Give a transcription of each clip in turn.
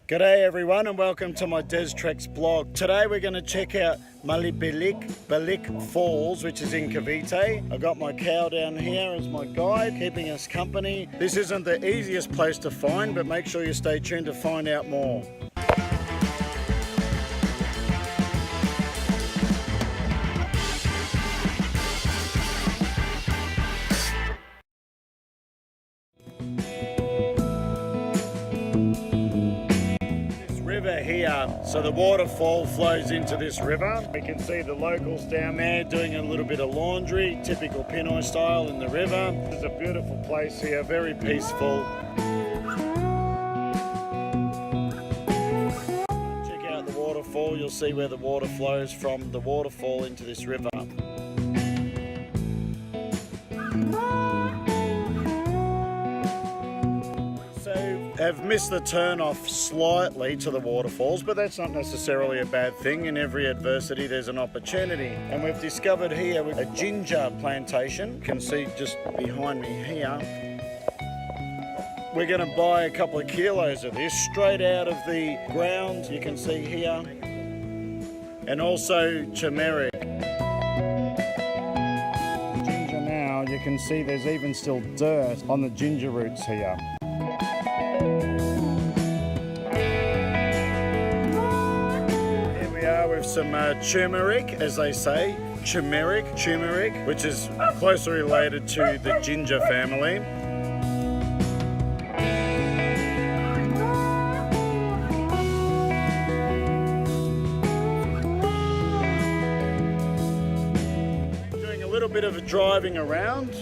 G'day everyone and welcome to my Deztreks blog. Today we're going to check out Mali-Balic Falls, which is in Cavite. I've got my cow down here as my guide, keeping us company. This isn't the easiest place to find, but make sure you stay tuned to find out more. Here, so the waterfall flows into this river. We can see the locals down there doing a little bit of laundry, typical Pinoy style in the river. It's a beautiful place here, very peaceful. Check out the waterfall, you'll see where the water flows from the waterfall into this river. Have missed the turn off slightly to the waterfalls, but that's not necessarily a bad thing. In every adversity there's an opportunity, and we've discovered here a ginger plantation. You can see just behind me here. We're going to buy a couple of kilos of this straight out of the ground, you can see here, and also turmeric. Ginger now, you can see there's even still dirt on the ginger roots here. With some turmeric, as they say, turmeric, which is closely related to the ginger family. Doing a little bit of a driving around.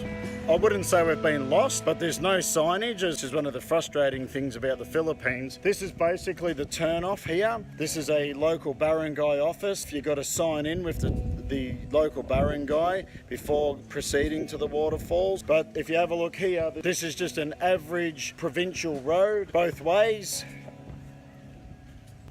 I wouldn't say we've been lost, but there's no signage. This is one of the frustrating things about the Philippines. This is basically the turn-off here. This is a local barangay office. You've got to sign in with the local barangay before proceeding to the waterfalls. But if you have a look here, this is just an average provincial road both ways.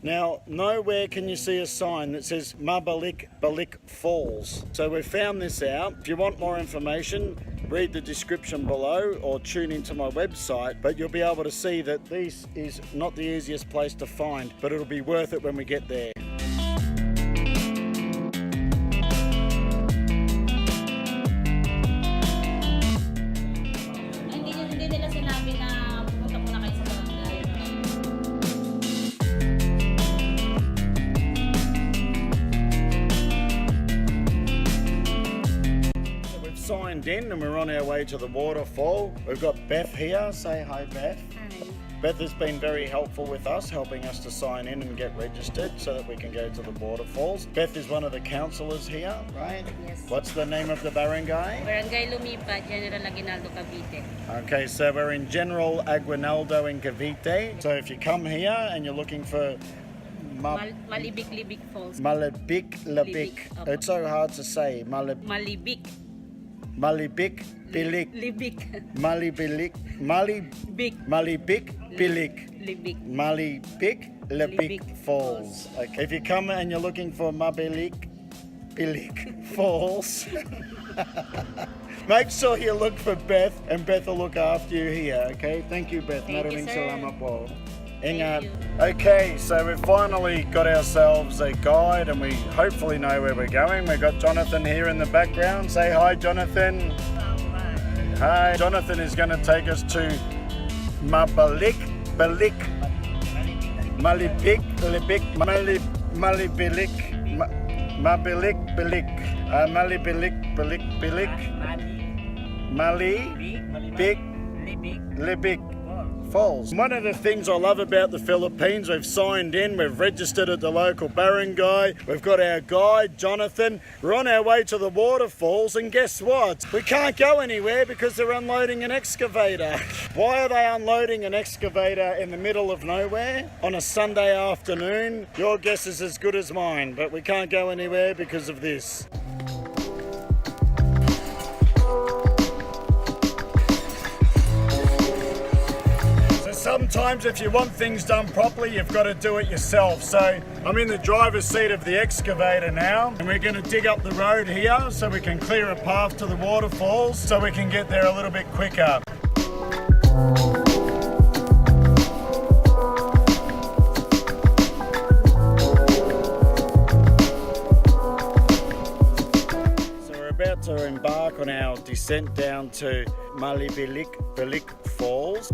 Now, nowhere can you see a sign that says Mali-Balic Falls. So we've found this out. If you want more information, read the description below or tune into my website, but you'll be able to see that this is not the easiest place to find, but it'll be worth it when we get there. Signed in and we're on our way to the waterfall. We've got Beth here. Say hi, Beth. Hi. Beth has been very helpful with us, helping us to sign in and get registered so that we can go to the waterfalls. Beth is one of the councillors here, right? Yes. What's the name of the barangay? Barangay Lumipa, General Aguinaldo, Cavite. Okay, so we're in General Aguinaldo in Cavite. So if you come here and you're looking for Malibiclibic Falls. Malibiclibic. It's so hard to say. Malibiclibic. Malibiclibic. Malibiclibic Falls. Okay. If you come and you're looking for Mali-Balic Falls, make sure you look for Beth, and Beth will look after you here. Okay. Thank you, Beth. Thank you, sir. Salamat po. Thank you. Okay, so we've finally got ourselves a guide and we hopefully know where we're going. We've got Jonathan here in the background. Say hi, Jonathan. Hi. Jonathan is going to take us to Mali-Balic. Falls. One of the things I love about the Philippines, we've signed in, we've registered at the local barangay, we've got our guide, Jonathan. We're on our way to the waterfalls, and guess what? We can't go anywhere because they're unloading an excavator. Why are they unloading an excavator in the middle of nowhere on a Sunday afternoon? Your guess is as good as mine, but we can't go anywhere because of this. Sometimes if you want things done properly, you've got to do it yourself. So I'm in the driver's seat of the excavator now, and we're going to dig up the road here so we can clear a path to the waterfalls so we can get there a little bit quicker. to embark on our descent down to Mali-Balic Falls.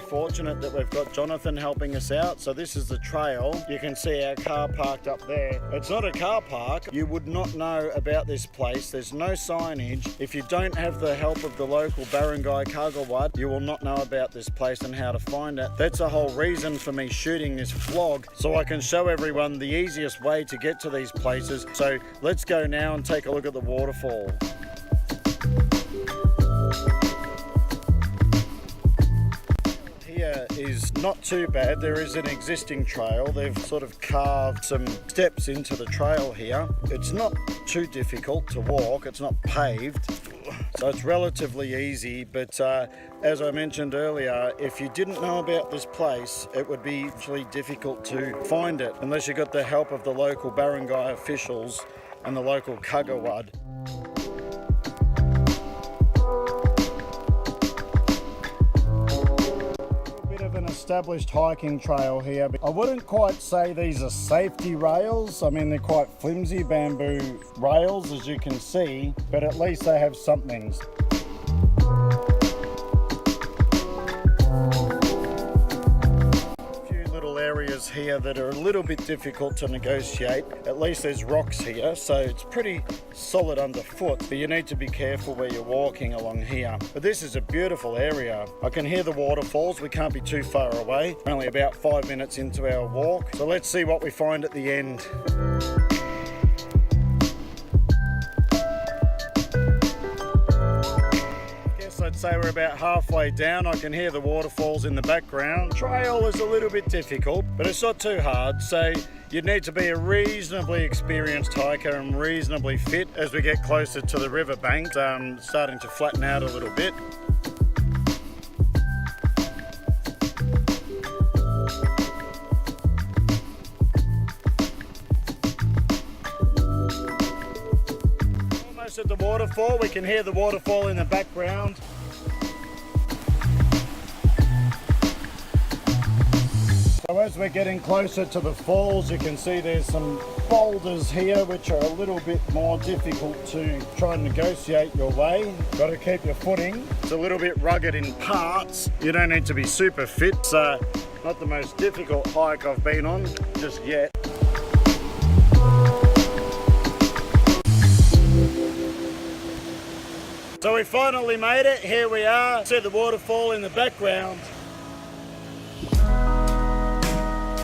Fortunate that we've got Jonathan helping us out. So this is the trail. You can see our car parked up there. It's not a car park. You would not know about this place. There's no signage. If you don't have the help of the local barangay Kagawad, you will not know about this place and how to find it. That's the whole reason for me shooting this vlog, so I can show everyone the easiest way to get to these places. So let's go now and take a look at the waterfall. Is not too bad. There is an existing trail. They've sort of carved some steps into the trail here. It's not too difficult to walk. It's not paved, so it's relatively easy. But as I mentioned earlier, if you didn't know about this place, it would be actually difficult to find it unless you got the help of the local barangay officials and the local Kagawad. Established hiking trail here. I wouldn't quite say these are safety rails. I mean, they're quite flimsy bamboo rails, as you can see, but at least they have something. Areas here that are a little bit difficult to negotiate. At least there's rocks here, so it's pretty solid underfoot, but you need to be careful where you're walking along here. But this is a beautiful area. I can hear the waterfalls. We can't be too far away. Only about 5 minutes into our walk, so let's see what we find at the end. I'd say we're about halfway down. I can hear the waterfalls in the background. Trail is a little bit difficult, but it's not too hard, so you'd need to be a reasonably experienced hiker and reasonably fit. As we get closer to the riverbank, starting to flatten out a little bit. Almost at the waterfall. We can hear the waterfall in the background. So as we're getting closer to the falls, you can see there's some boulders here which are a little bit more difficult to try and negotiate your way. Got to keep your footing. It's a little bit rugged in parts. You don't need to be super fit. It's not the most difficult hike I've been on just yet. So we finally made it. Here we are. See the waterfall in the background.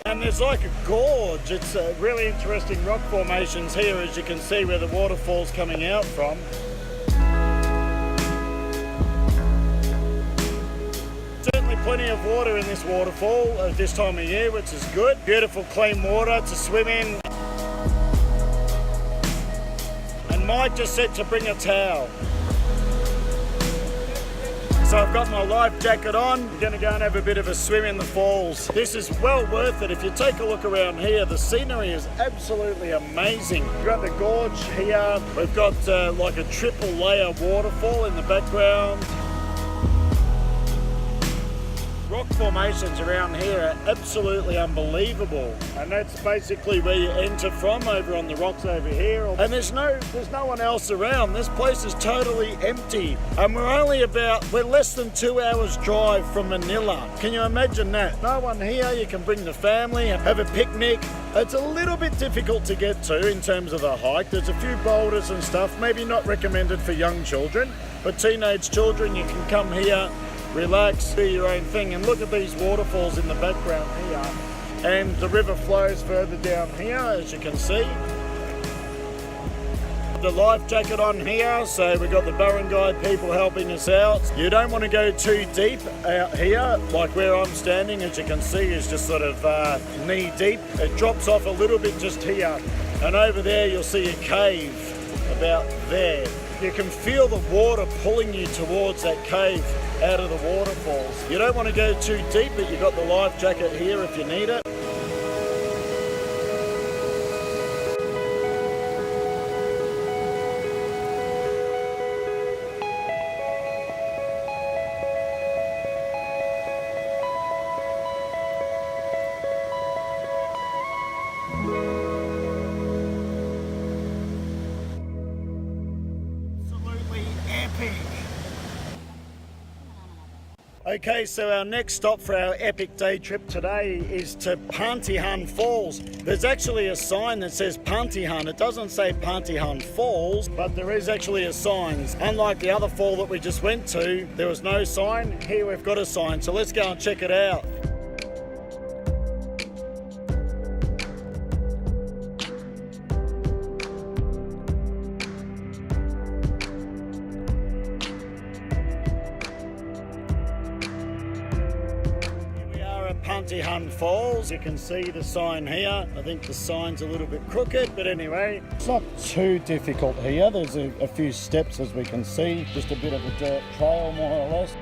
And there's like a gorge. It's really interesting rock formations here, as you can see where the waterfall's coming out from. Certainly plenty of water in this waterfall at this time of year, which is good. Beautiful clean water to swim in. And Mike just said to bring a towel. So I've got my life jacket on. I'm going to go and have a bit of a swim in the falls. This is well worth it. If you take a look around here, the scenery is absolutely amazing. We've got the gorge here. We've got like a triple layer waterfall in the background. Rock formations around here are absolutely unbelievable, and that's basically where you enter from, over on the rocks over here. And there's no one else around. This place is totally empty, and we're less than 2 hours drive from Manila. Can you imagine that? No one here. You can bring the family, have a picnic. It's a little bit difficult to get to in terms of the hike. There's a few boulders and stuff, maybe not recommended for young children, but teenage children, you can come here, relax, do your own thing. And look at these waterfalls in the background here, and the river flows further down here, as you can see. The life jacket on here, so we've got the barangay people helping us out. You don't want to go too deep out here, like where I'm standing, as you can see, is just sort of knee deep. It drops off a little bit just here, and over there you'll see a cave about there. You can feel the water pulling you towards that cave out of the waterfalls. You don't want to go too deep, but you've got the life jacket here if you need it. Okay, so our next stop for our epic day trip today is to Pantihan Falls. There's actually a sign that says Pantihan. It doesn't say Pantihan Falls, but there is actually a sign. Unlike the other fall that we just went to, there was no sign. Here we've got a sign, so let's go and check it out. Pantihan Falls. You can see the sign here. I think the sign's a little bit crooked, but anyway, it's not too difficult here. There's a few steps, as we can see, just a bit of a dirt trail more or less.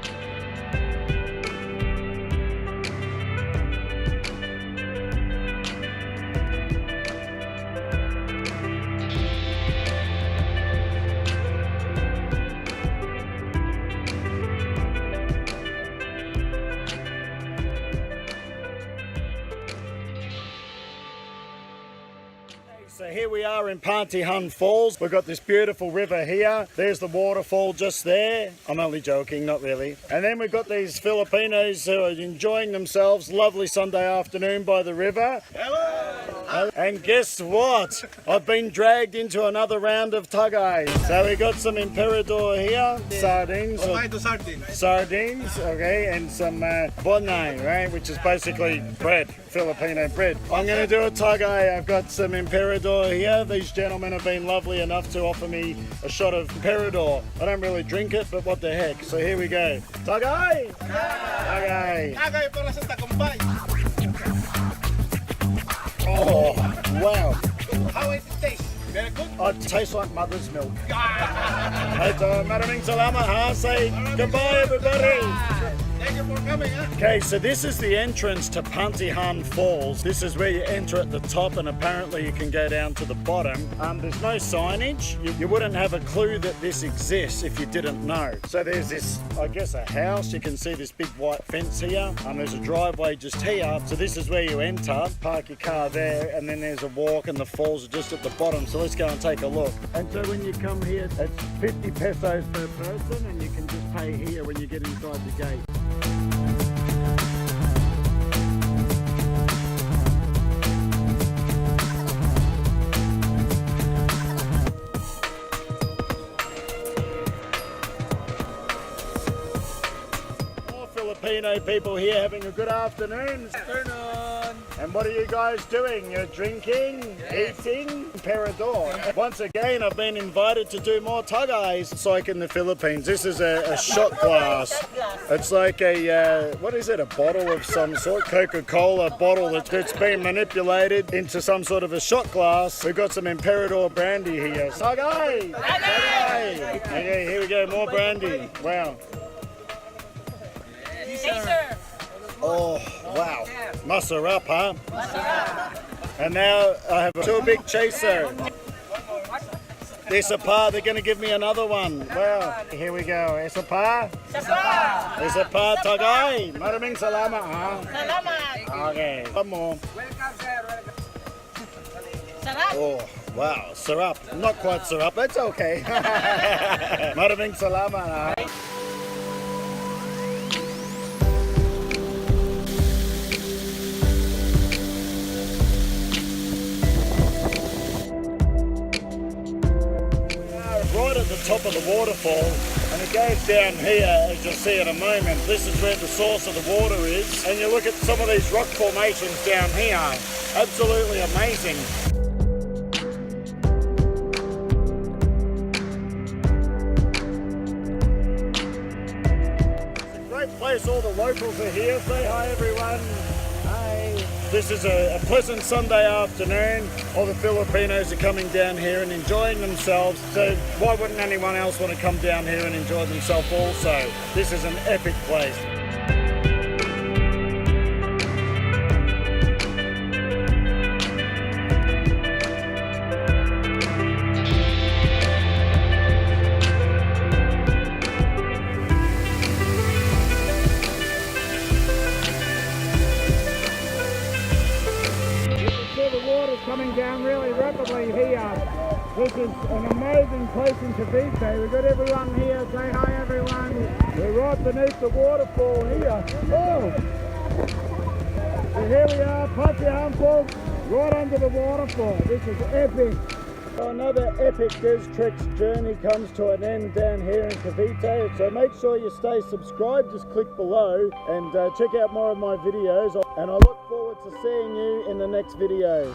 So here we are in Pantihan Falls. We've got this beautiful river here. There's the waterfall just there. I'm only joking, not really. And then we've got these Filipinos who are enjoying themselves. Lovely Sunday afternoon by the river. Hello! And guess what? I've been dragged into another round of tug-eyes. So we got some Emperador here. Sardines. Sardines, okay. And some bonai, right? Which is basically bread. Filipino bread. I'm going to do a tug-eye. I've got some Emperador here. These gentlemen have been lovely enough to offer me a shot of Emperador. I don't really drink it, but what the heck. So here we go. Tug-eye! Tug-eye! Tug-eye para sa tagumpay! Oh, wow. How does it taste? Very good? Oh, it tastes like mother's milk. Maraming salamat, ha? Say goodbye, everybody. Thank you for coming, huh? Okay, so this is the entrance to Pantihan Falls. This is where you enter at the top, and apparently you can go down to the bottom. There's no signage. You wouldn't have a clue that this exists if you didn't know. So there's this, I guess, a house. You can see this big white fence here. There's a driveway just here. So this is where you enter. Park your car there, and then there's a walk, and the falls are just at the bottom. So let's go and take a look. And so when you come here, it's 50 pesos per person, and you can just pay here when you get inside the gate. Filipino people here having a good afternoon. And what are you guys doing? You're drinking, eating, Emperador. Once again, I've been invited to do more tug-eyes. It's like in the Philippines. This is a shot glass. It's like a, what is it, a bottle of some sort? Coca-Cola bottle that's been manipulated into some sort of a shot glass. We've got some Emperador brandy here. Tug-eye! Tug-eye! Okay, here we go, more brandy. Wow. Oh, wow. Muscle up, huh? And now I have two big chaser. There's a pa. They're going to give me another one. Wow. Here we go. There's a pa. There's a pa. Tagay. Maraming salamat, ha? Salamat. Okay. One more. Welcome, sir. Oh, wow. Syrup. Not quite syrup. That's okay. Maraming salamat, ha? Right at the top of the waterfall, and it goes down here, as you'll see in a moment. This is where the source of the water is, and you look at some of these rock formations down here. Absolutely amazing. It's a great place. All the locals are here. Say hi, everyone. Hi. This is a pleasant Sunday afternoon. All the Filipinos are coming down here and enjoying themselves. So why wouldn't anyone else want to come down here and enjoy themselves also? This is an epic place. The water's coming down really rapidly here. This is an amazing place in Cavite. We've got everyone here. Say hi, everyone. We're right beneath the waterfall here. Oh! So here we are, Pantihan Falls, right under the waterfall. This is epic. Another epic Deztreks journey comes to an end down here in Cavite. So make sure you stay subscribed. Just click below and check out more of my videos. And I look forward to seeing you in the next video.